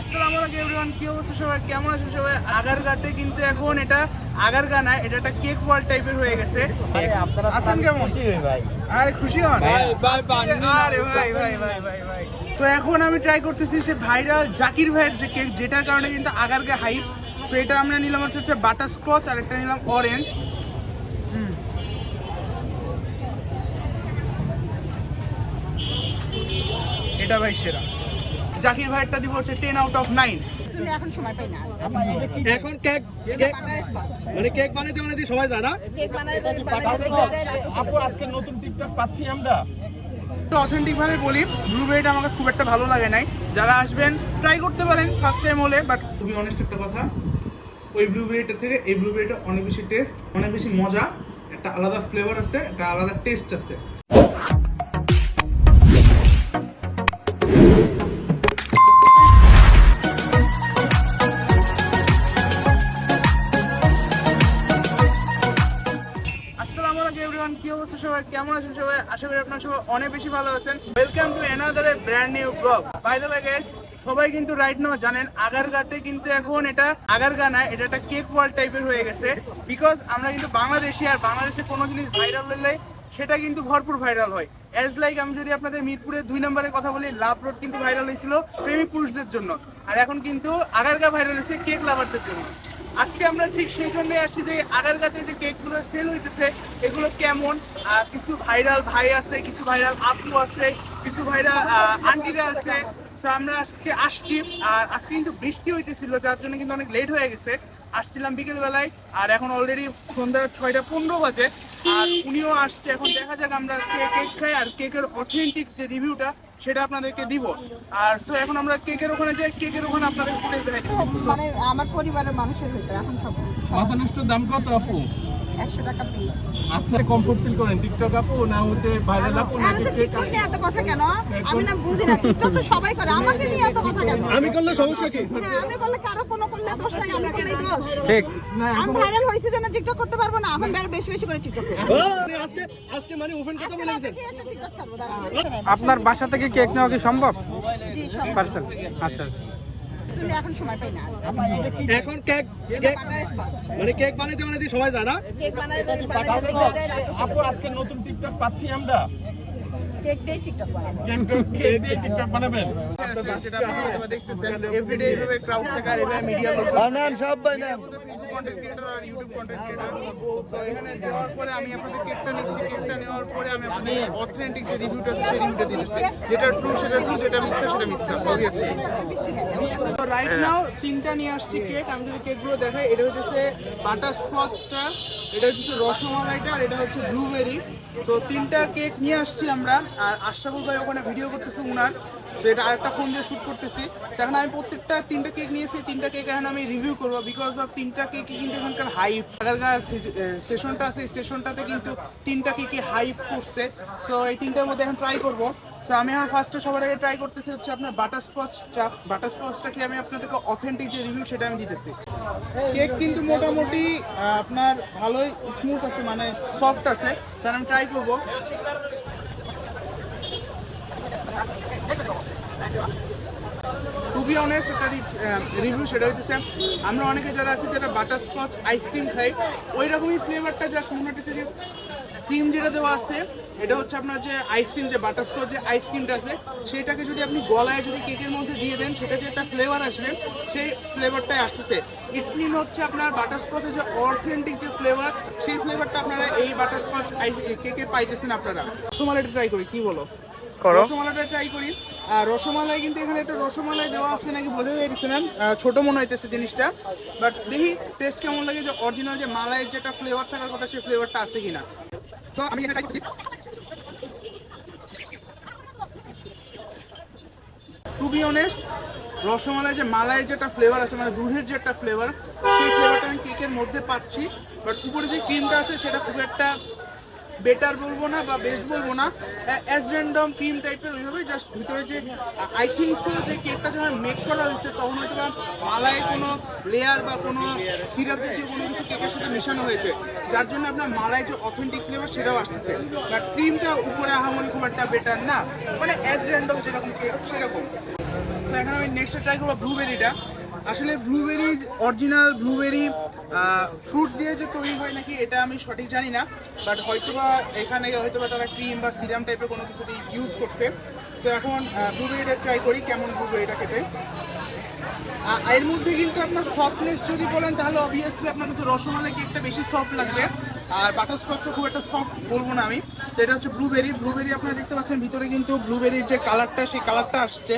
আসসালামু আলাইকুম এভরিওয়ান, কি অবস্থা সবাই, কেমন আছেন সবাই? আগারগাতে কিন্তু এখন এটা আগারগা না, এটা একটা কেক ওয়ার্ল্ড টাইপের হয়ে গেছে। আছেন কেমন? আরে খুশি হন? আরে ভাই ভাই ভাই ভাই ভাই। তো এখন আমি ট্রাই করতেছি সে ভাইরাল জাকির ভাইয়ের যে কেক, যেটার কারণে কিন্তু আগারগা হাইপ। তো এটা আমরা নিলাম হচ্ছে বাটার স্কচ, আর একটা নিলাম অরেঞ্জ। এটা ভাই সেরা। জাকির ভাইয়েরটা দিব হচ্ছে 10 আউট অফ 9। এখন সময় পাই না। এখন কেক মানে কেক বানাইতে সবাই জানা কেক বানাইতে আপু আজকে নতুন টিকটক পাচ্ছি আমরা। অথেন্টিক ভাবে বলি, ব্লুবেরিটা আমার কাছে খুব একটা ভালো লাগে নাই। যারা আসবেন ট্রাই করতে পারেন ফার্স্ট টাইম হলে, বাট খুবই অনেস্ট একটা কথা, ওই ব্লুবেরিটা থেকে এই ব্লুবেরিটা অনেক বেশি টেস্ট, অনেক বেশি মজা, একটা আলাদা ফ্লেভার আছে, একটা আলাদা টেস্ট আছে। কি অবস্থা সবাই, কেমন আছেন সবাই? আশা করি আপনারা সবাই অনেক বেশি ভালো আছেন। Welcome to another brand new blog. By the way guys, সবাই কিন্তু রাইট নাও জানেন আগারগাতে কিন্তু এখন এটা আগারগা না, এটা একটা কেক ওয়ার্ল্ড টাইপের হয়ে গেছে। বিকজ আমরা কিন্তু বাংলাদেশি, আর বাংলাদেশে কোনো জিনিস ভাইরাল হলে সেটা কিন্তু ভরপুর ভাইরাল হয়। অ্যাজ লাইক আমি যদি আপনাদের মিরপুরে 2 নম্বরে কথা বলি, লাভ রোড কিন্তু ভাইরাল হয়েছিল প্রেমিক পুরুষদের জন্য, আর এখন কিন্তু আগারগা ভাইরাল হয়েছে কেক লাভারদের জন্য। আজকে আমরা ঠিক সেই জন্যই আসছি যে আগারগাতে যে কেকগুলো সেল হইতেছে এগুলো কেমন। কিছু ভাইরাল ভাই আছে, কিছু ভাইরাল আপু আছে, কিছু ভাইরাল আন্টিরা আছে। তো আমরা আজকে আসছি, আর আজকে কিন্তু বৃষ্টি হইতেছিল, যার জন্য কিন্তু অনেক লেট হয়ে গেছে। আসছিলাম বিকেল বেলায়, আর এখন অলরেডি সন্ধ্যা 6:15 বাজে, আর উনিও আসছে। এখন দেখা যাক আমরা আজকে কেক খাই, আর কেকের অথেন্টিক যে রিভিউটা সেটা আপনাদেরকে দিব। আর সো এখন আমরা কেকের ওখানে যাই, কেকের ওখানে আপনাদের মানে আমার পরিবারের মানুষের ভিতরে এখন সব মাথা নষ্ট দাম কত আপু? 100 টাকা পিস। আচ্ছা, কমফোর্ট ফিল করেন টিকটক আপু না হচ্ছে ভাইরাল আপু না আরে টিকটক নিয়ে এত কথা কেন? আমি না বুঝি না, টিকটক তো সবাই করে, আমাকে নিয়ে এত কথা কেন? আমি করলে সমস্যা কি? হ্যাঁ, আমি করলে কারো কোনো করলে দোষ নাই, আমি করলেই দোষ। ঠিক না আমি ভাইরাল হইছি যে না টিকটক করতে পারবো না, এখন বেশি বেশি করে টিকটক করব। আমি আজকে মানে ওপেন কথা বলে গেছেন। আজকে একটা টিকটক ছাড়বো, দাঁড়ান। আপনার বাসা থেকে কেক নেওয়া কি সম্ভব? জি, সব পার্সেল? আচ্ছা, কিন্তু এখন সময় পাই না। এখন কেক মানে কেক বানাইতে সবাই জানা কেক বানাইতে আপু আজকে নতুন টিকটক পাচ্ছি আমরা। কেক দিয়ে টিকটক বানাবো। কেক দিয়ে টিকটক বানাবেন? যেটা আপনারা দেখতেছেন এভরিডে এইভাবে ক্রাউড থেকে, আর এভাবে মিডিয়া লোক বানান সব বানান কন্টেন্ট ক্রিয়েটর আর ইউটিউব কন্টেন্ট ক্রিয়েটর। সো এখানে যাওয়ার পরে আমি আপনাদের কেকটা নিচ্ছি, কেকটা নেওয়ার পরে আমি আপনাদের অথেন্টিক যে রিভিউটা আছে সেই রিভিউটা দিচ্ছি। যেটা ট্রু সেটা ট্রু, যেটা মিথ্যা সেটা মিথ্যা, অবভিয়াসলি। তো রাইট নাও 3টা নিয়ে আসছি কেক। আমি যদি কেকগুলো দেখাই, এটা হচ্ছে বাটার স্কচটা, এটা হচ্ছে রসমালাইটা, আর এটা হচ্ছে ব্লুবেরি। সো 3টা কেক নিয়ে আসছি আমরা, আর আশরাফুল ভাই ওখানে ভিডিও করতেছে উনার। তো এটা আরেকটা ফোন দিয়ে শ্যুট করতেছি। এখন আমি প্রত্যেকটা 3টা কেক নিয়েছি, 3টা কেক এখন আমি রিভিউ করবো, বিকজ অফ 3টা কেকই কিন্তু এখানকার হাইপ। আগারগাঁ সেশনটা আছে, এই সেশনটাতে কিন্তু 3টা কেকই হাইপ করছে। সো এই 3টার মধ্যে এখন ট্রাই করবো। সো আমি এখন ফার্স্টে সবার আগে ট্রাই করতেছি হচ্ছে আপনার বাটারস্কচটা। বাটারস্কচটা কি আমি আপনাদেরকে অথেন্টিক যে রিভিউ সেটা আমি দিতেছি। কেক কিন্তু মোটামুটি আপনার ভালোই স্মুথ আছে, মানে সফট আছে। স্যার আমি ট্রাই করবো। টু বি অনেস্ট, একটা রিভিউ সেটা হইতেছে, আমরা অনেকে যারা আছি যারা বাটারস্কচ আইসক্রিম খাই, ওই রকমই ফ্লেভারটা জাস্ট মনে হচ্ছে যে ক্রিম যেটা দেওয়া আছে, এটা হচ্ছে আপনার যে আইসক্রিম, যে বাটারস্কচ যে আইসক্রিমটা আছে সেইটাকে যদি আপনি গলায় যদি কেকের মধ্যে দিয়ে দেন, সেটা যে একটা ফ্লেভার আসবে সেই ফ্লেভারটাই আসতেছে। ইটস মিন হচ্ছে আপনার বাটারস্কচের যে অথেন্টিক যে ফ্লেভার, সেই ফ্লেভারটা আপনারা এই বাটারস্কচ কেকে পাইতেছেন। আপনারা রসমালাইটা ট্রাই করি, কি বলো? রসমালাইটা ট্রাই করি। আর রসমালাই কিন্তু এখানে একটা রসমালাই দেওয়া আছে নাকি বোঝা যাইতেছে না, ছোট মনে হইতেছে জিনিসটা, বাট দেখি টেস্ট কেমন লাগে, যে অরিজিনাল যে মালাইয়ের যেটা ফ্লেভার থাকার কথা সেই ফ্লেভারটা আছে কিনা। তো আমি এখানে ট্রাই করছি। টু বি অনেস্ট, রসমালাই যে মালাই যেটা ফ্লেভার আছে, মানে দুধের যে একটা ফ্লেভার, সেই ফ্লেভারটা আমি কেকের মধ্যে পাচ্ছি। বাট উপরে যে ক্রিমটা আছে সেটা খুব একটা বেটার বলবো না বা বেস্ট বলবো না, অ্যাজ র্যান্ডম ক্রিম টাইপের, ওইভাবে জাস্ট ভিতরে যে আই থিঙ্ক সো যে কেকটা যখন মেক করা হয়েছে তখন হয়তো বা মালাই কোনো লেয়ার বা কোনো সিরাপ জাতীয় কোনো কিছু কেকের সাথে মেশানো হয়েছে, যার জন্য আপনার মালাই যে অথেন্টিক ফ্লেভার সেটাও আসতেছে। বাট ক্রিমটা উপরে আহামরি খুব একটা বেটার না, মানে অ্যাজ র্যান্ডম যেরকম কেক সেরকম। তো এখন আমি নেক্সট ট্রাই করবো ব্লুবেরিটা। আসলে ব্লুবেরি অরিজিনাল ব্লুবেরি ফ্রুট দিয়ে যে তৈরি হয় নাকি এটা আমি সঠিক জানি না, বাট হয়তোবা এখানে হয়তোবা তারা ক্রিম বা সিরাম টাইপের কোনো কিছু ইউজ করছে। তো এখন ব্লুবেরিটা ট্রাই করি কেমন ব্লুবেরিটা খেতে। এর মধ্যে কিন্তু আপনার সফটনেস যদি বলেন তাহলে অবভিয়াসলি আপনার কাছে রসমালাই কেকটা বেশি সফট লাগবে, আর বাটারস্কচটা খুব একটা সফট বলবো না আমি। তো এটা হচ্ছে ব্লুবেরি আপনারা দেখতে পাচ্ছেন ভিতরে কিন্তু ব্লুবেরির যে কালারটা সেই কালারটা আসছে,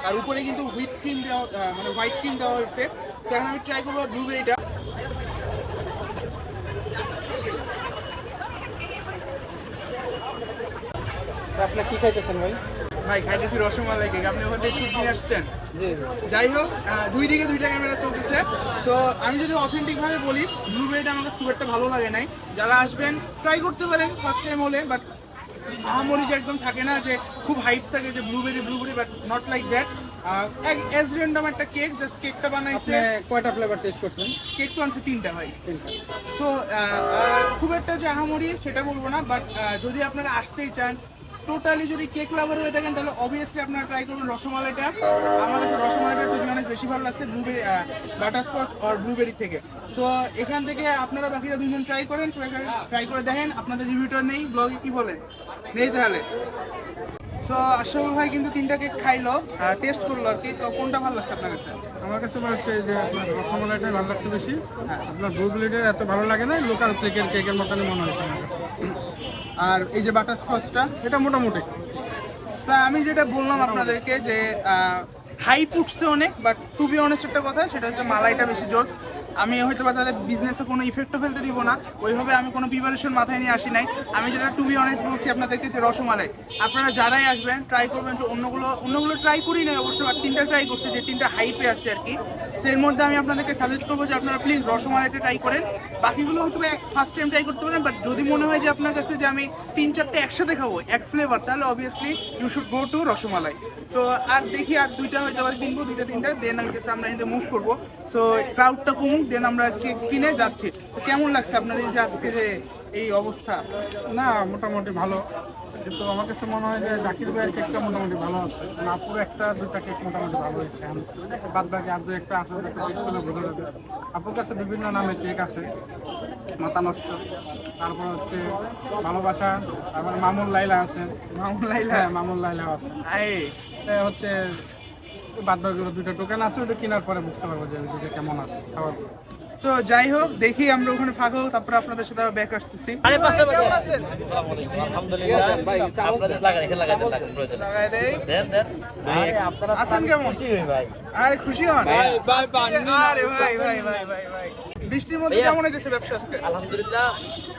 আর উপরে কিন্তু হুইট ক্রিম দেওয়া মানে হোয়াইট ক্রিম দেওয়া হয়েছে। তো এখন আমি ট্রাই করবো ব্লুবেরিটা। আপনি কি খাইতেছেন ভাই? ভাই খাইতেছি রসমালাই কেক, আপনি ওখান থেকে শুট নিয়ে আসছেন। জি যাই হোক, দুই দিকে দুইটা ক্যামেরা চলতেছে। তো আমি যদি অথেন্টিক ভাবে বলি ব্লুবেরিটা আমার কাছে খুব একটা ভালো লাগে নাই। যারা আসবেন ট্রাই করতে পারেন ফার্স্ট টাইম হলে, বাট আহামরি যে একদম থাকে না যে খুব হাইপ থাকে যে blueberry, but not like that. As random একটা কেক, জাস্ট কেকটা বানাইছে। আপনি কয়টা ফ্লেভার টেস্ট করছেন? কেক তো আনছে 3টা ভাই। তো খুব একটা যে আহামরি সেটা বলবো না, বাট যদি আপনারা আসতেই চান, টোটালি যদি কেক লাভার হয়ে থাকেন তাহলে অবভিয়াসলি আপনারা ট্রাই করবেন রসমালাইটা। আমার কাছে রসমালাইটা টু বি অনেস্ট বেশি ভালো লাগছে ব্লুবেরি বাটারস্কচ আর ব্লুবেরি থেকে। সো এখান থেকে আপনারা বাকিরা দুজন ট্রাই করেন, ট্রাই করে দেখেন। আপনাদের রিভিউটা নেই ব্লগে, কি বলেন? নেই তাহলে। সো আশরাফুল ভাই কিন্তু 3টা কেক খাইলো, টেস্ট করলো আর কি। তো কোনটা ভালো লাগছে আপনার কাছে? আমার কাছে মনে হচ্ছে যে আপনার রসমালাইটাই ভালো লাগছে বেশি। আপনার ব্লুবেরিটা এত ভালো লাগে না, লোকাল কেকের মতনই মনে হয়েছে আমার কাছে। আর এই যে বাটারস্কচটা, এটা মোটামুটি। তা আমি যেটা বললাম আপনাদেরকে যে হাইপ উঠছে অনেক, বাট টু বি অনেস্ট একটা কথা, সেটা হচ্ছে মালাইটা বেশি জোস। আমি হয়তো বা তাদের বিজনেসে কোনো ইফেক্টও ফেলতে দিব না, ওইভাবে আমি কোনো প্রিপারেশন মাথায় নিয়ে আসি নাই। আমি যেটা টু বি অনেস্ট বলছি আপনাদেরকে যে রসমালাই আপনারা যারাই আসবেন ট্রাই করবেন। যে অন্যগুলো ট্রাই করি নাই অবশ্যই, বাট 3টা ট্রাই করছি যে 3টা হাইপে আসছে আর কি। এর মধ্যে আমি আপনাদেরকে সাজেস্ট করবো যে আপনারা প্লিজ রসমালাইটা ট্রাই করেন। বাকিগুলো হয়তো ফার্স্ট টাইম ট্রাই করতে পারেন, বাট যদি মনে হয় যে আপনার কাছে যে আমি 3-4টে একসাথে খাবো এক ফ্লেভার, তাহলে obviously you should go to rasmalai. So আর দেখি আর 2টা হয়তো আবার কিনবো, 2-3টা, দেন হইতেছে আমরা এখানে মুভ করবো। সো ক্রাউডটা কমুক, দেন আমরা কেক কিনে যাচ্ছি। তো কেমন লাগছে আপনার এই যে আজকে যে এই অবস্থা? না মোটামুটি ভালো, কিন্তু আমার কাছে মনে হয় যে জাকির ভাইয়ের কেকটা মোটামুটি ভালো আছে। নাপুর 1-2টা কেক মোটামুটি ভালো হয়েছে, বাদ বাকি আর 2-1টা আছে টেস্ট করলে বোঝা যাবে। আপুর কাছে বিভিন্ন নামে কেক আছে, মাথা নষ্ট, তারপর হচ্ছে ভালোবাসা, তারপর মামুন লাইলা আছে। মামুন লাইলা? হ্যাঁ মামুন লাইলা আছে। এটা হচ্ছে বাদ বাকি 2টা টোকেন আছে, ওটা কেনার পরে বুঝতে পারবো যে ওটা কেমন আছে খাওয়ার পর। তো যাই হোক, দেখি আমরা ওখানে ফাঁকা হোক, তারপরে আপনাদের সাথে ব্যাক আসতেছি। কেমন আছেন? আছেন কেমন? আরে খুশি হন? আরে ভাই ভাই ভাই ভাই ভাই, বৃষ্টির মধ্যে কেমন হয়েছে ব্যবসা আজকে? আলহামদুলিল্লাহ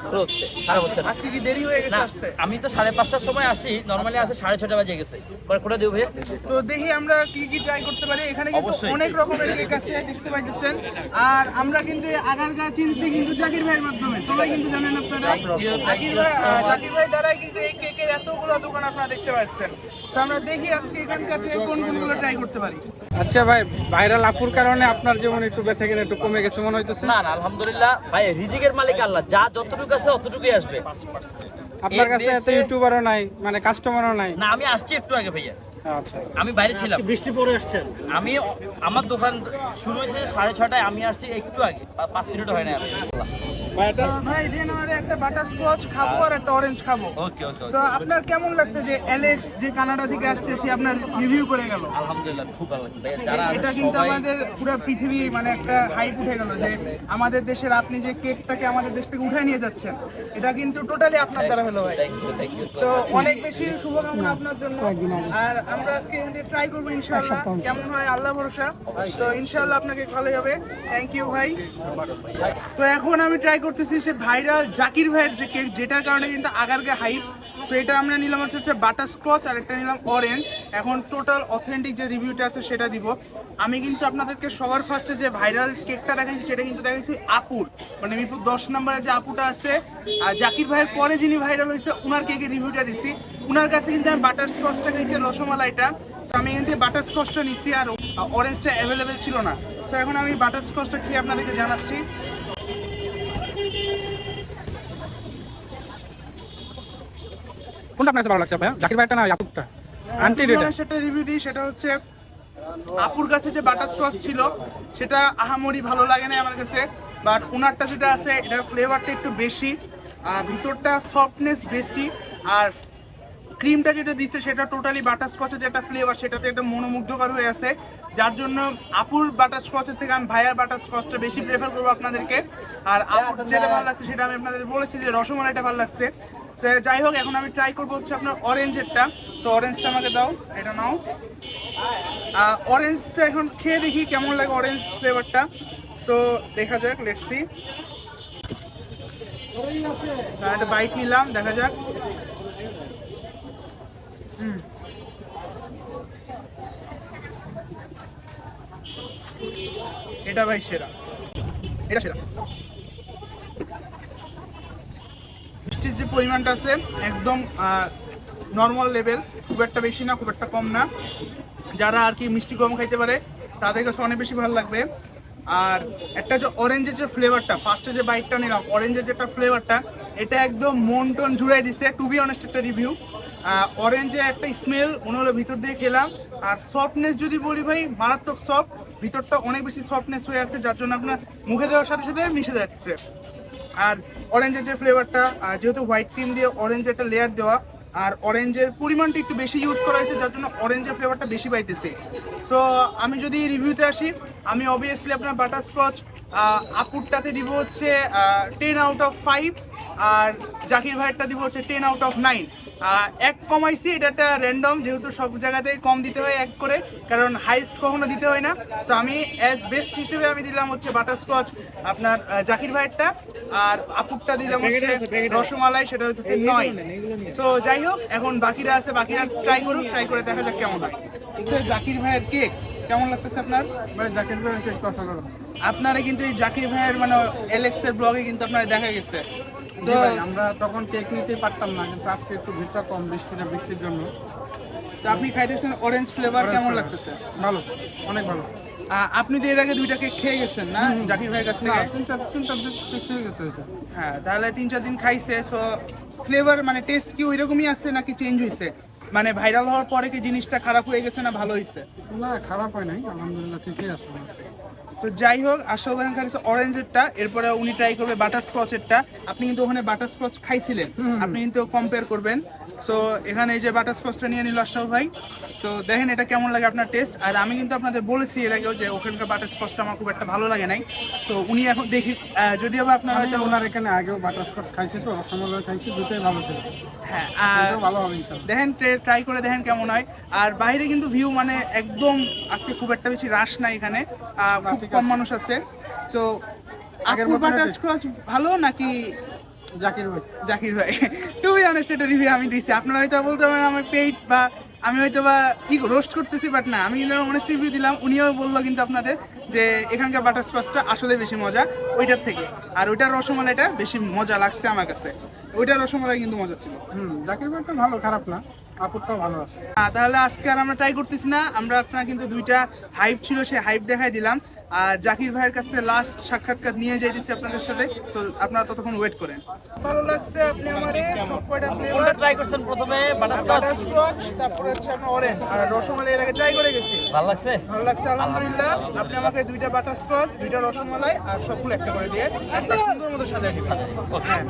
ভালো হচ্ছে, খারাপ হচ্ছে না। আজকে কি দেরি হয়ে গেছে আসতে? আমি তো 5:30টার সময় আসি, নরমালি আসে 6:30 বাজে গেছে। পরে কোটা দেব ভাই? তো দেখি আমরা কি কি ট্রাই করতে পারি। এখানে কিন্তু অবশ্যই। অনেক রকমের কেক আছে দেখতে পাইতেছেন, আর আমরা কিন্তু আগারগা চিনছি কিন্তু জাকির ভাইয়ের মাধ্যমে। সবাই কিন্তু জানেন আপনারা জাকির ভাই দ্বারাই কিন্তু এই কেকের এতগুলো দোকান আপনারা দেখতে পাচ্ছেন। তো আমরা দেখি আজকে এখানকার থেকে কোন কোনগুলো ট্রাই করতে পারি। আচ্ছা ভাই, ভাইরাল আপুর কারণে আপনার যেমন একটু বেচা কিনা একটু কমে গেছে মনে হইতেছে? না না, আলহামদুলিল্লাহ ভাই, রিজিকের মালিক আল্লাহ, যা যতটুকু আছে অতটুকুই আসবে। আপনার কাছে এত ইউটিউবারও নাই, মানে কাস্টমারও নাই? না, আমি আসছি একটু আগে ভাইয়া, আচ্ছা, আমি বাইরে ছিলাম। বৃষ্টি পড়ে আসছেন? আমার দোকান শুরু হয়েছে 6:30টায়, আমি আসছি একটু আগে, 5 মিনিট হয় না। তো ভাই দেন আমাদের একটা বাটারস্কচ খাবো আর একটা অরেঞ্জ খাবো। ওকে ওকে। তো আপনার কেমন লাগছে যে অ্যালেক্স যে কানাডা থেকে আসছে সে আপনার রিভিউ করে গেল? আলহামদুলিল্লাহ খুব ভালো লাগছে ভাইয়া, যারা এটা কিন্তু সবাই আমাদের পুরো পৃথিবী মানে একটা হাইপ উঠে গেল যে আমাদের দেশের আপনি যে কেকটাকে আমাদের দেশ থেকে উঠায় নিয়ে যাচ্ছেন, এটা কিন্তু টোটালি আপনার দ্বারা হলো ভাই। Thank you. তো অনেক বেশি শুভকামনা আপনার জন্য। আর আমরা আজকে ট্রাই করবো ইনশাআল্লাহ, কেমন হয় আল্লাহ ভরসা। তো ইনশাআল্লাহ আপনাকে ভালোই হবে। থ্যাংক ইউ ভাই। তো এখন আমি ট্রাই করতেছি সে ভাইরাল জাকির ভাইয়ের যে কেক, যেটার কারণে কিন্তু আগারগা হাইপ। সো এটা আমরা নিলাম হচ্ছে বাটারস্কচ আর একটা নিলাম অরেঞ্জ। এখন টোটাল অথেন্টিক যে রিভিউটা আছে সেটা দিব। আমি কিন্তু আপনাদেরকে সবার ফার্স্টে যে ভাইরাল কেকটা দেখাইছি সেটা কিন্তু দেখাইছি আপুর, মানে মিরপুর 10 নম্বরে যে আপুটা আছে, আর জাকির ভাইয়ের পরে যিনি ভাইরাল হয়েছে ওনার কেকের রিভিউটা দিছি। ওনার কাছে কিন্তু আমি বাটারস্কচটা নিয়েছি, রসমালাইটা। তো আমি এখান থেকে বাটারস্কচটা নিচ্ছি, আর অরেঞ্জটা অ্যাভেলেবেল ছিল না। তো এখন আমি বাটারস্কচটা খেয়ে আপনাদেরকে জানাচ্ছি। কোনটা আপনার কাছে ভালো লাগছে ভাইয়া, জাকির ভাইটা না আপুরটা? আন্টি রেট সেটা রিভিউ দিই, সেটা হচ্ছে আপুর কাছে যে বাটারস্কচ ছিল সেটা আহামরি ভালো লাগে না আমার কাছে, বাট ওনারটা যেটা আছে এটা ফ্লেভারটা একটু বেশি, ভিতরটা সফটনেস বেশি, আর ক্রিমটা যেটা দিচ্ছে সেটা টোটালি বাটারস্কচের যে একটা ফ্লেভার সেটাতে একটা মনোমুগ্ধকর হয়ে আছে, যার জন্য আপুর বাটারস্কচের থেকে আমি ভাইয়ার বাটারস্কচটা বেশি প্রেফার করবো আপনাদেরকে। আর আপুর যেটা ভালো লাগছে সেটা আমি আপনাদের বলেছি যে রসমালাইটা ভালো লাগছে। তো যাই হোক, এখন আমি ট্রাই করবো হচ্ছে আপনার অরেঞ্জেরটা। সো অরেঞ্জটা আমাকে দাও, এটা নাও। অরেঞ্জটা এখন খেয়ে দেখি কেমন লাগে অরেঞ্জ ফ্লেভারটা। সো দেখা যাক, লেটস সি। একটা বাইট নিলাম, দেখা যাক। এটা ভাই সেরা, এটা সেরা। মিষ্টির যে পরিমাণটা আছে একদম নর্মাল লেভেল, খুব একটা বেশি না খুব একটা কম না। যারা আর কি মিষ্টি কম খাইতে পারে তাদের কাছে অনেক বেশি ভালো লাগবে। আর একটা যে অরেঞ্জের যে ফ্লেভারটা, ফার্স্টে যে বাইটটা নিলাম অরেঞ্জের যেটা ফ্লেভারটা, এটা একদম মন টন জুড়াই দিছে। টু বি অনেস্ট একটা রিভিউ, অরেঞ্জের একটা স্মেল মনে হলো ভিতর দিয়ে খেলাম। আর সফটনেস যদি বলি ভাই, মারাত্মক সফট, ভিতরটা অনেক বেশি সফটনেস হয়ে আছে, যার জন্য আপনার মুখে দেওয়ার সাথে সাথে মিশে যাচ্ছে। আর অরেঞ্জের যে ফ্লেভারটা, যেহেতু হোয়াইট ক্রিম দিয়ে অরেঞ্জের একটা লেয়ার দেওয়া, আর অরেঞ্জের পরিমাণটা একটু বেশি ইউজ করা হয়েছে, যার জন্য অরেঞ্জের ফ্লেভারটা বেশি পাইতেছে। সো আমি যদি রিভিউতে আসি, আমি অবভিয়াসলি আপনার বাটারস্কচ আপুরটাতে দিব হচ্ছে 10 আউট অফ 5, আর জাকির ভাইয়েরটা দিব হচ্ছে 10 আউট অফ 9। এক কমাইছি, এটা একটা র্যান্ডম, যেহেতু সব জায়গাতেই কম দিতে হয় এক করে, কারণ হাইস্ট কখনো দিতে হয় না। সো আমি অ্যাজ বেস্ট হিসেবে আমি দিলাম হচ্ছে বাটারস্কচ আপনার জাকির ভাইয়েরটা, আর আপুরটা দিলাম হচ্ছে রসমালাই, সেটা হচ্ছে 9। সো যাই হোক, এখন বাকিরা আছে, বাকিরা ট্রাই করুক, ট্রাই করে দেখা যাক কেমন হয়। জাকির ভাইয়ের কেক কেমন লাগতেছে আপনার? ভাই জাকির ভাইয়ের কেক অসাধারণ। আপনারা কিন্তু এই জাকির ভাইয়ের মানে এলেক্সের ব্লগে কিন্তু আপনারা দেখা গেছে। তো আমরা তখন কেক নিতেই পারতাম না, কিন্তু আজকে একটু ভিড়টা কম, বৃষ্টির জন্য। তো আপনি খাইতেছেন অরেঞ্জ ফ্লেভার, কেমন লাগতেছে? ভালো, অনেক ভালো। আপনি তো এর আগে 2টা কেক খেয়ে গেছেন না জাকির ভাইয়ের কাছ থেকে? তিন চার দিন খেয়ে গেছে। হ্যাঁ, তাহলে 3-4 দিন খাইছে। সো ফ্লেভার মানে টেস্ট কি ওইরকমই আছে নাকি চেঞ্জ হয়েছে? মানে ভাইরাল হওয়ার পরে কি জিনিসটা খারাপ হয়ে গেছে না ভালো হয়েছে? না, খারাপ হয় নাই, আলহামদুলিল্লাহ ঠিকই আছে। তো যাই হোক, আসল ভাই খাইছে অরেঞ্জেরটা, এরপরে উনি ট্রাই করবে বাটারস্কচেরটা। আপনি কিন্তু ওখানে বাটারস্কচ খাইছিলেন, আপনি কিন্তু কম্পেয়ার করবেন। সো এখানে এই যে বাটারস্কচটা নিয়ে নিল আশরাফ ভাই। সো দেখেন এটা কেমন লাগে আপনার টেস্ট। আর আমি কিন্তু আপনাদের বলেছি এর আগেও যে ওখানকার বাটারস্কচটা আমার খুব একটা ভালো লাগে নাই। সো উনি এখন দেখি, যদিও বা আপনারা হয়তো ওনার এখানে আগেও বাটারস্কচ খাইছি, তো রসমালাই খাইছি, দুটোই ভালো ছিল। হ্যাঁ, এটাও ভালো হবে ইনশাআল্লাহ। দেখেন ট্রাই করে দেখেন কেমন হয়। আর বাইরে কিন্তু ভিউ মানে একদম আজকে খুব একটা বেশি রাশ নাই এখানে, খুব কম মানুষ আছে। সো আগের বাটারস্কচ ভালো নাকি জাকির ভাই? টু বি অনেস্ট এটা রিভিউ আমি দিছি, আপনারা হয়তো বলতে পারেন আমার পেইড বা আমি হয়তো বা রোস্ট করতেছি, বাট না, আমি কিন্তু অনেস্ট রিভিউ দিলাম। উনিও বললো কিন্তু আপনাদের যে এখানকার বাটারস্কচটা আসলে বেশি মজা ওইটার থেকে, আর ওইটার রসমালাইটা বেশি মজা লাগছে আমার কাছে। ওইটার রসমালাই কিন্তু মজা ছিল। জাকির ভাইটা ভালো, খারাপ না, আপুরটাও ভালো আছে। তাহলে আজকে আর আমরা ট্রাই করতেছি না, আমরা আপনার কিন্তু 2টা হাইপ ছিল, সেই হাইপ দেখাই দিলাম। আর জাকির ভাইয়ের কাছ থেকে লাস্ট সাক্ষাৎকার নিয়ে যাইতেছি আপনাদের সাথে। সো আপনারা ততক্ষণ ওয়েট করেন। ভালো লাগছে আপনি আমারে সব কয়টা ফ্লেভার ট্রাই করছেন? প্রথমে বাটারস্কচ, তারপরে হচ্ছে আপনার অরেঞ্জ আর রসমালাই, এর আগে ট্রাই করে গেছি। ভালো লাগছে? ভালো লাগছে আলহামদুলিল্লাহ। আপনি আমাকে 2টা বাটারস্কচ, 2টা রসমালাই আর সবগুলো একটা করে দিয়ে একটা সুন্দর মতো সাজাই দিবেন। হ্যাঁ,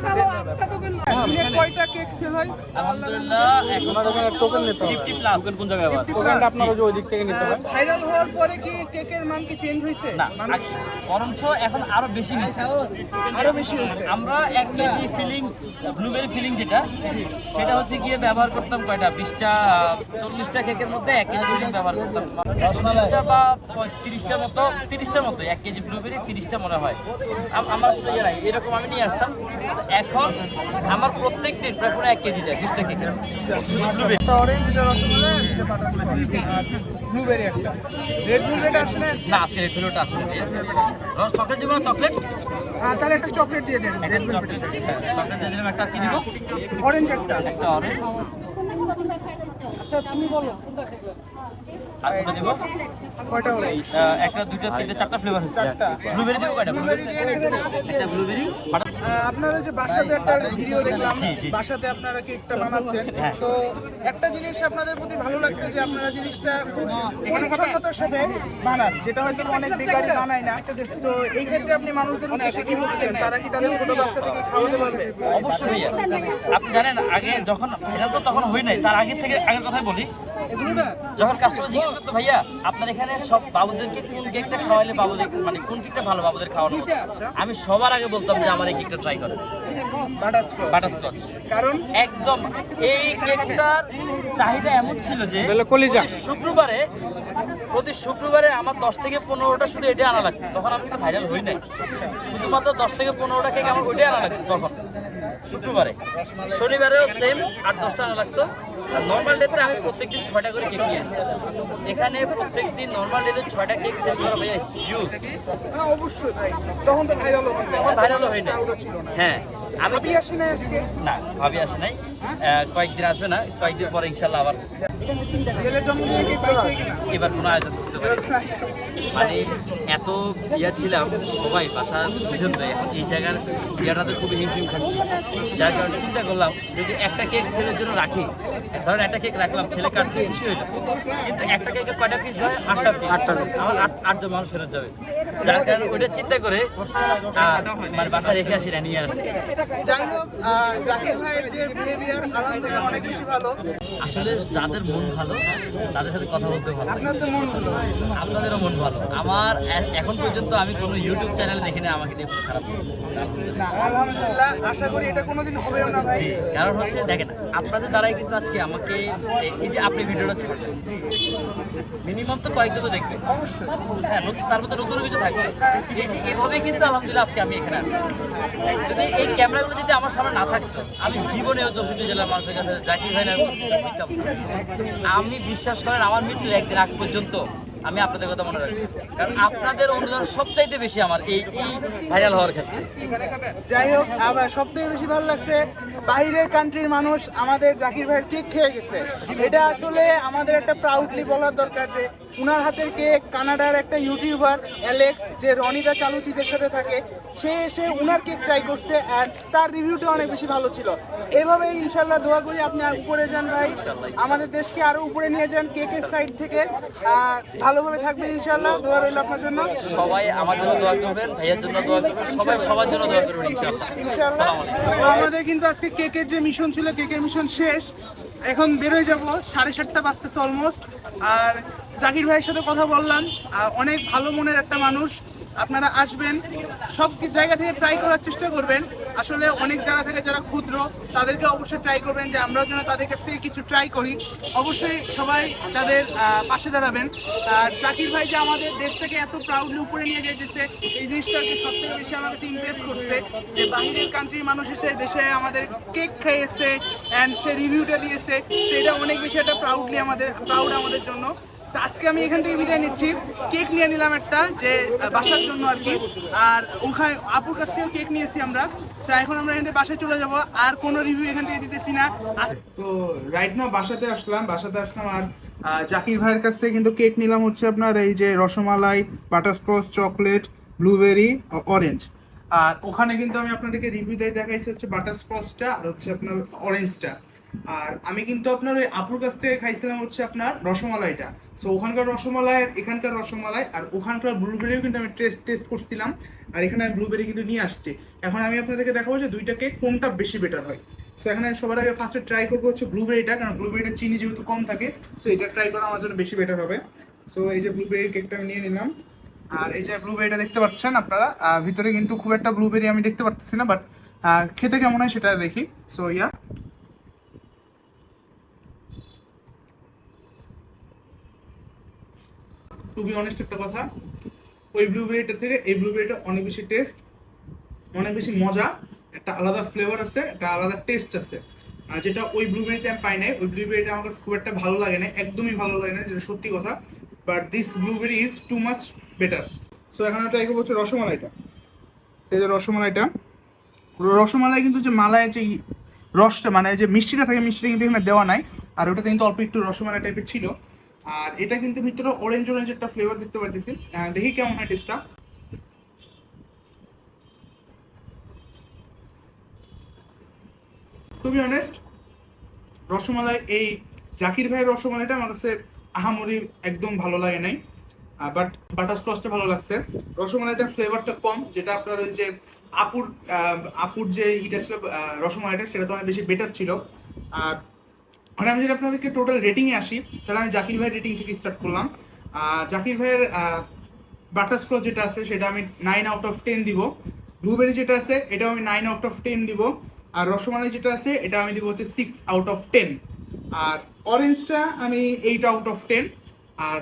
কয়টা কেক সেল হয়? আলহামদুলিল্লাহ এখন টোকেন নিতে হবে। 50 প্লাস। কোন জায়গায় আবার? টোকেনটা আপনারা যে ওই দিক থেকে নিতে হবে। ভাইরাল হওয়ার পরে কি কেকের মান কি চেঞ্জ হয়েছে? না, বরঞ্চ এখন আরো বেশি মিশছে, আরো বেশি হয়েছে। আমরা 1 কেজি ফিলিংস, ব্লুবেরি ফিলিং যেটা, সেটা হচ্ছে গিয়ে ব্যবহার করতাম কয়টা, 20টা 40টা কেকের মধ্যে 1 কেজি ফিলিং ব্যবহার করতাম, 20টা বা 30টার মতো, 30টার মতো 1 কেজি ব্লুবেরি 30টা মনে হয়। আমার সাথে জানাই এরকম আমি নিয়ে আসতাম। এখন আমার প্রত্যেক দিন প্রায় 1 কেজি যায় 20টা কেকের ব্লুবেরি। অরেঞ্জ, দুটো রসমালাই, দুটো বাটারস্কচ আর ব্লুবেরি একটা। রেড ভেলভেট আসে না? না, আজকে রেড ভেলভেট আসলে রস চকলেট দিব না? চকলেট, হ্যাঁ, তাহলে একটা চকলেট দিয়ে দেন। রেড চকলেট দিয়ে দিলাম। একটা কি দিব? অরেঞ্জ একটা। একটা অরেঞ্জ। আচ্ছা তুমি বলো কোনটা খাবে? আর কোনটা দিব? কয়টা হলো? একটা, দুইটা, তিনটা, 4টা ফ্লেভার হচ্ছে। চারটা। ব্লুবেরি দিব কয়টা? ব্লুবেরি দিয়ে রেড ভেলভেট। একটা ব্লুবেরি, আপনারা যে বাসাতে একটা ভিডিও দেখলাম, বাসাতে আপনারা কেকটা বানাচ্ছেন, তো একটা জিনিস আপনাদের প্রতি ভালো লাগছে যে আপনারা জিনিসটা খুব পরিচ্ছন্নতার সাথে বানান, যেটা হয়তো অনেক বেকারি বানায় না। তো এই ক্ষেত্রে আপনি মানুষদের উদ্দেশ্যে কি বলছেন, তারা কি তাদের ছোট বাচ্চা থেকে খাওয়াতে পারবে? অবশ্যই ভাইয়া, আপনি জানেন আগে যখন এটা তো তখন হয় নাই, তার আগে থেকে আগের কথাই বলি, যখন কাস্টমার জিজ্ঞেস করতো ভাইয়া আপনার এখানে সব বাবুদেরকে কোন কেকটা খাওয়াইলে বাবুদের মানে কোন কেকটা ভালো বাবুদের খাওয়ানো, আমি সবার আগে বলতাম যে আমার এই কেকটা ট্রাই করেন, বাটারস্কচ। কারণ একদম এই কেকটার চাহিদা এমন ছিল যে প্রতি শুক্রবারে আমার 10 থেকে 15টা শুধু এটা আনা লাগতো। তখন আমি কিন্তু ভাইরাল হই নাই, শুধুমাত্র 10 থেকে 15টা কেক আমার ওইটাই আনা লাগতো তখন শুক্রবারে। শনিবারেও সেম 8-10টা আনা লাগতো। আর নর্মাল ডেতে আমি প্রত্যেকদিন 6টা করে কেক নিয়ে আসি। এখানে প্রত্যেকদিন নর্মাল ডেতে 6টা কেক সেল করা ভাইয়া হিউজ। হ্যাঁ অবশ্যই ভাই, তখন তো ভাইরাল হবে, তখন ভাইরাল হয় না। ছিল না। হ্যাঁ আমি ভাবি আসে না আজকে? না ভাবি আসে নাই, কয়েকদিন আসবে না, কয়েকদিন পরে ইনশাল্লাহ আবার ছেলে জন্মদিনে কেক পাই কিনা? এবার কোনো আয়োজন করতে পারি। মানে এত ছিলাম সবাই বাসা দুজন ভাই, এখন এই জায়গার ইয়াটাতে খুবই হিমশিম খাচ্ছি, যার কারণে চিন্তা করলাম যদি একটা কেক ছেলের জন্য রাখি, ধরেন একটা কেক রাখলাম, ছেলে কাটতে খুশি হইলো, কিন্তু একটা কেকের কয়টা পিস হয়? 8টা পিস, আমার 8জন মানুষ ফেরত যাবে, যার কারণে ওইটা চিন্তা করে মানে বাসা রেখে আসি না, নিয়ে আসছি। যাই হোক, জাকির ভাইয়ের যে বিহেভিয়ার আলহামদুলিল্লাহ অনেক বেশি ভালো। আসলে যাদের মন ভালো তাদের সাথে কথা বলতে ভালো লাগে। আপনার তো মন ভালো। আপনাদেরও মন ভালো। আমার এখন পর্যন্ত আমি কোনো ইউটিউব চ্যানেল দেখিনি আমাকে দিয়ে কোনো খারাপ বলতে। না আলহামদুলিল্লাহ, আশা করি এটা কোনোদিন হবেও না ভাই। জি, কারণ হচ্ছে দেখেন আপনাদের দ্বারাই কিন্তু আজকে আমাকে এই যে আপনি ভিডিওটা ছেড়ে মিনিমাম তো কয়েকজন তো দেখবে অবশ্যই। হ্যাঁ, তার মধ্যে নতুন কিছু থাকবে। এই যে এভাবেই কিন্তু আলহামদুলিল্লাহ আজকে আমি এখানে আসছি। যদি এই ক্যামেরাগুলো যদি আমার সামনে না থাকতো, আমি জীবনেও 64 জেলার মানুষের কাছে জাকির ভাই না দিতাম না। আমি বিশ্বাস করেন আমার মৃত্যুর একদিন আগ পর্যন্ত আমি আপনাদের কথা মনে রাখি, কারণ আপনাদের অনুদান সবচাইতে বেশি আমার এই ভাইরাল হওয়ার ক্ষেত্রে। যাই হোক, আবার সবথেকে বেশি ভালো লাগছে বাইরের কান্ট্রির মানুষ আমাদের জাকির ভাইয়ের কেক খেয়ে গেছে। এটা আসলে আমাদের একটা প্রাউডলি বলার দরকার যে উনার হাতের কেক কানাডার একটা ইউটিউবার অ্যালেক্স, যে রনিদা চালুচিতের সাথে থাকে, সে এসে উনার কেক ট্রাই করছে আর তার রিভিউটা অনেক বেশি ভালো ছিল। এভাবে ইনশাল্লাহ দোয়া করি আপনি উপরে যান ভাই, আমাদের দেশকে আরো উপরে নিয়ে যান কেকের সাইড থেকে, ভালোভাবে থাকবেন ইনশাল্লাহ। দোয়া রইল আপনার জন্য। সবাই আমার জন্য দোয়া করবেন, ভাইয়ের জন্য দোয়া করবেন, সবাই সবার জন্য দোয়া করবেন ইনশাআল্লাহ। ইনশাআল্লাহ। তো আমাদের কিন্তু আজকে কেকের যে মিশন ছিল, কেকের মিশন শেষ, এখন বেরোয় যাব, 7:30 বাজতেছে অলমোস্ট। আর জাকির ভাইয়ের সাথে কথা বললাম, অনেক ভালো মনের একটা মানুষ। আপনারা আসবেন, সব জায়গা থেকে ট্রাই করার চেষ্টা করবেন। আসলে অনেক জায়গা থেকে যারা ক্ষুদ্র তাদেরকে অবশ্যই ট্রাই করবেন, যে আমরাও যেন তাদের কাছ থেকে কিছু ট্রাই করি। অবশ্যই সবাই তাদের পাশে দাঁড়াবেন। আর জাকির ভাই যে আমাদের দেশটাকে এত প্রাউডলি উপরে নিয়ে যাইতেছে, এই জিনিসটাকে সবথেকে বেশি আমাকে ইমপ্রেস করছে, যে বাইরের কান্ট্রির মানুষ এসে দেশে আমাদের কেক খাইয়েছে অ্যান্ড সে রিভিউটা দিয়েছে, সেটা অনেক বেশি একটা প্রাউড আমাদের জন্য। আজকে আমি এখান থেকে বিদায় নিচ্ছি, কেক নিয়ে নিলাম একটা, যে বাসার জন্য আর কি। আর ওখানে আপুর কাছ থেকেও কেক নিয়েছি আমরা। এখন আমরা এখান থেকে বাসায় চলে যাব, আর কোনো রিভিউ এখান থেকে দিতেছি না। তো রাইট নাও বাসাতে আসলাম আর জাকির ভাইয়ের কাছ থেকে কিন্তু কেক নিলাম হচ্ছে আপনার এই যে rasmalai, butterscotch, chocolate, blueberry, orange. আর ওখানে কিন্তু আমি আপনাদেরকে রিভিউ দিয়ে দেখাইছি হচ্ছে বাটারস্কচটা আর হচ্ছে আপনার অরেঞ্জটা। আর আমি কিন্তু আপনার ওই আপুর কাছ থেকে খাইছিলাম হচ্ছে আপনার রসমালাইটা। সো ওখানকার রসমালাই আর এখানকার রসমালাই আর ওখানকার ব্লুবেরিও কিন্তু আমি টেস্ট করছিলাম, আর এখানে আমি ব্লুবেরি কিন্তু নিয়ে আসছি। এখন আমি আপনাদেরকে দেখাবো যে দুইটা কেক কোনটা বেশি বেটার হয়। সো এখানে সবার আগে ফার্স্টে ট্রাই করবো হচ্ছে ব্লুবেরিটা, কারণ ব্লুবেরিটা চিনি যেহেতু কম থাকে, সো এটা ট্রাই করা আমার জন্য বেশি বেটার হবে। সো এই যে ব্লুবেরির কেকটা আমি নিয়ে নিলাম। আর এই যে ব্লুবেরিটা দেখতে পাচ্ছেন আপনারা, ভিতরে কিন্তু খুব একটা ব্লুবেরি আমি দেখতে পাচ্ছি না, বাট খেতে কেমন হয় সেটা দেখি। So yeah, to be honest একটা কথা, ওই ব্লুবেরিটা থেকে এই ব্লুবেরিটা অনেক বেশি টেস্ট, অনেক বেশি মজা, একটা আলাদা ফ্লেভার আছে, একটা আলাদা টেস্ট আছে। আর যেটা ওই ব্লুবেরিতে আমি পাই নাই, ওই ব্লুবেরিটা আমার কাছে খুব একটা ভালো লাগে না, একদমই ভালো লাগে না, যেটা সত্যি কথা। But this blueberry is too much better. So এখন ট্রাই করবো হচ্ছে রসমালাইটা। সেই যে রসমালাই কিন্তু যে মালায় যে রসটা মানে যে মিষ্টিটা থাকে, মিষ্টিটা কিন্তু এখানে দেওয়া নাই, আর ওটাতে কিন্তু অল্প একটু রসমালাই টাইপের ছিল। আর এটা কিন্তু ভিতরে অরেঞ্জ একটা ফ্লেভার দেখতে পারতেছি, দেখি কেমন হয় টেস্টটা। টু বি অনেস্ট রসমালাই এই জাকির ভাইয়ের রসমালাইটা আমার কাছে আহামরি একদম ভালো লাগে নাই, বাট বাটারস্কচটা ভালো লাগছে। রসমালাইটার ফ্লেভারটা কম, যেটা আপনার ওই যে আপুর যে ইটা ছিল রসমালাইটা, সেটা তো অনেক বেশি বেটার ছিল। আর আমি যদি আপনাদেরকে টোটাল রেটিংয়ে আসি, তাহলে আমি জাকির ভাইয়ের রেটিং থেকে স্টার্ট করলাম। জাকির ভাইয়ের বাটারস্কচ যেটা আছে সেটা আমি 9 আউট অফ 10 দিব। ব্লুবেরি যেটা আছে এটাও আমি 9 আউট অফ 10 দিব। আর রসমালাই যেটা আছে এটা আমি দিব হচ্ছে 6 আউট অফ 10। আর অরেঞ্জটা আমি 8 আউট অফ 10। আর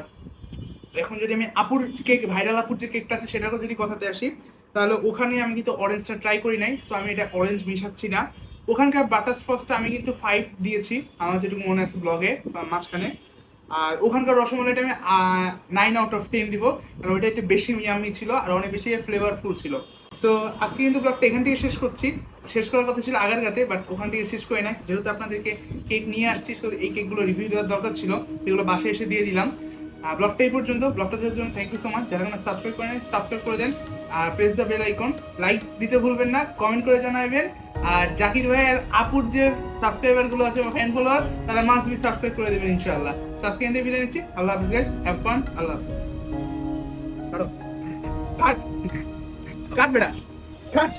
এখন যদি আমি আপুর কেক, ভাইরাল আপুর যে কেকটা আছে সেটারও যদি কথাতে আসি, তাহলে ওখানে আমি কিন্তু অরেঞ্জটা ট্রাই করি নাই, সো আমি এটা অরেঞ্জ মিশাচ্ছি না। ওখানকার বাটারস্কচটা আমি কিন্তু 5 দিয়েছি, আমার যেটুকু মনে আছে ব্লগে বা মাঝখানে। আর ওখানকার রসমালাইটা আমি 9 আউট অফ 10 দিব, কারণ ওইটা একটু বেশি মিয়ামি ছিল আর অনেক বেশি ফ্লেভারফুল ছিল। সো আজকে কিন্তু ব্লগটা এখান থেকে শেষ করছি। শেষ করার কথা ছিল আগারগাতে, বাট ওখান থেকে শেষ করে না, যেহেতু আপনাদেরকে কেক নিয়ে আসছি, সো এই কেকগুলো রিভিউ দেওয়ার দরকার ছিল, সেগুলো বাসায় এসে দিয়ে দিলাম। ব্লগটা এই পর্যন্ত। ব্লগটা দেওয়ার জন্য থ্যাংক ইউ সো মাচ। যারা সাবস্ক্রাইব করেন সাবস্ক্রাইব করে দেন, আর press the bell icon, like দিতে ভুলবেন না, কমেন্ট করে জানাবেন। আর জাকির ভাই আর আপুর যে সাবস্ক্রাইবার গুলো আছে বা ফ্যান ফলোয়ার, তারা মাস্ট বি সাবস্ক্রাইব করে দেবেন ইনশাআল্লাহ। সাবস্ক্রাইব দিয়ে বিদায় নিচ্ছি। আল্লাহ হাফেজ গাইস, হ্যাভ ফান। আল্লাহ হাফেজ। কাট কাট বেটা কাট।